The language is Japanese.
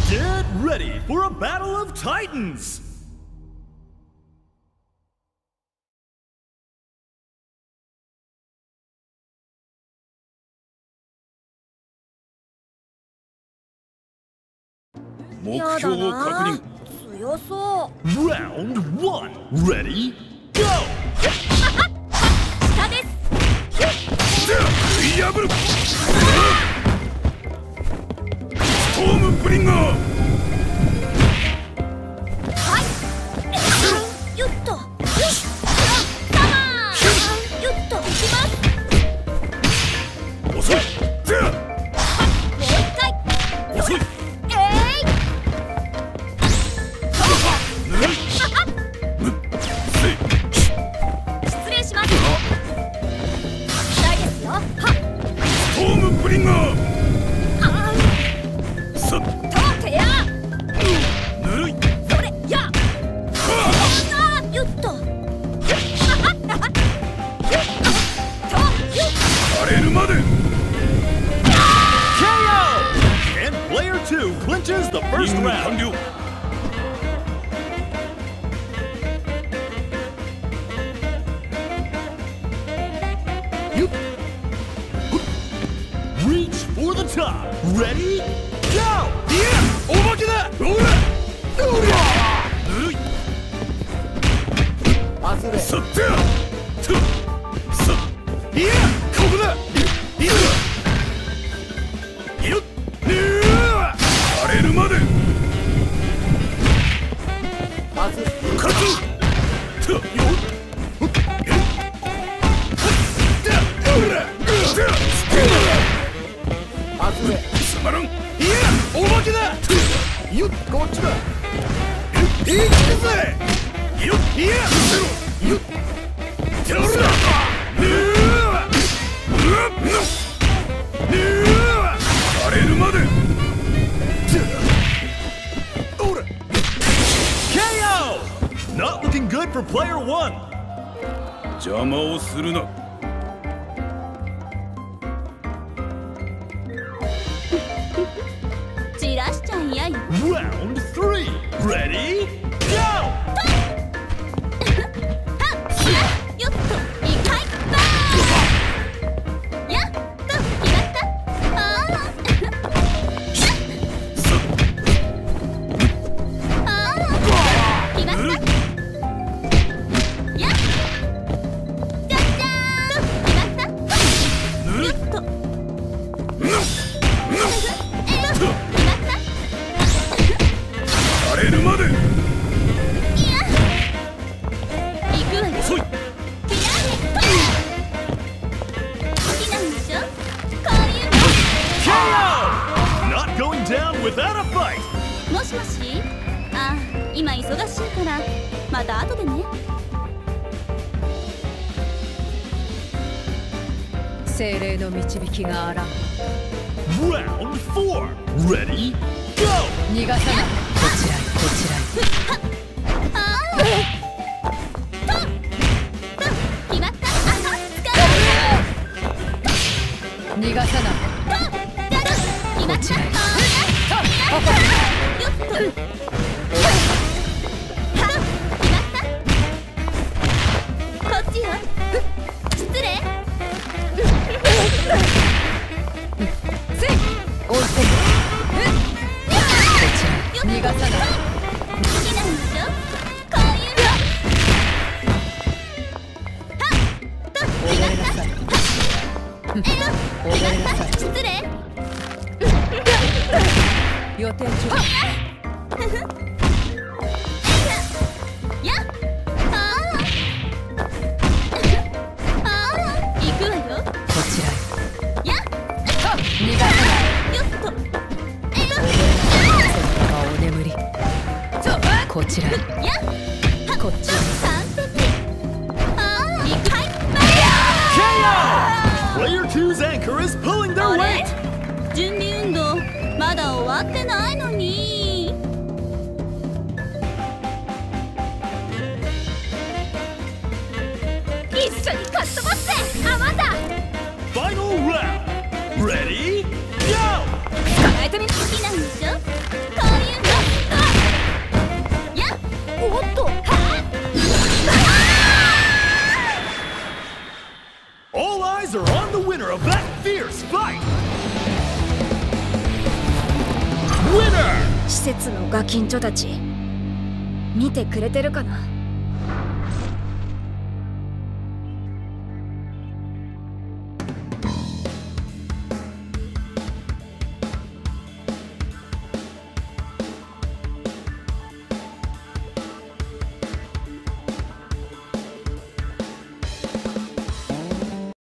Get ready for a battle of titans! Round 1, ready, go! 下です。破るストームブリンガー。はい。よっと。サマー。よっと。いきます。遅い。もう一回。遅い。失礼します。痛いですよ。はっ。ストームブリンガー。さっ。とてや。ぬるい。それや。よっと。荒れるまで。KO! And player 2 clinches the first 任務 round. 完了。Reach for the top. Ready, go! いや、お化けだ。おら。ぬるい。さってや。さっ。いや、ここだ。いや。よっ。荒れるまで。勝つ。よっ。つまらん。いや、お化けだ。よっ、こっちだ。行くぜ。よっ、いや、よっ。てろら。荒れるまで。おら。KO! Not looking good for player 1. 邪魔をするな。散らしちゃいやよ。 Round 3, ready, go! よっと。いかい。バーン。やっと。決まった。ああ。ああ。決まった。やっ。じゃじゃーん。決まった。よっと。荒れるまで。いや。行くわよ。遅い。好きなんでしょ。こういう KO! Not going down without a fight. の。もしもし。ああ、今忙しいからまた後でね。精霊の導きがあらん。 Round 4, ready, go! 逃がさない。こちらへ、こちらへ。ああ。決まった。逃がさない。決まった。よっと。決まった。こっちよ。失礼。せい。追い込む。こちら。逃がさない。好きなんでしょ。こういうの。おやりなさい。おやりなさい。失礼。予定中。やっ。ああ。行くわよ。こちらへ。やっ。逃がさない。よっと。お眠り。こちらへ。やっ。こっち。完璧。ああ。2回。 KO! Player 2's anchor is pulling their あれ weight. 準備運動まだ終わってないのに。一緒にかっ飛ばしてあまだ。 Final round, ready, go! 捕まえてみる。好きなんでしょ。こういう eyes are on the winner of that fierce fight. Winner! 施設のガキンチョたち見てくれてるかな。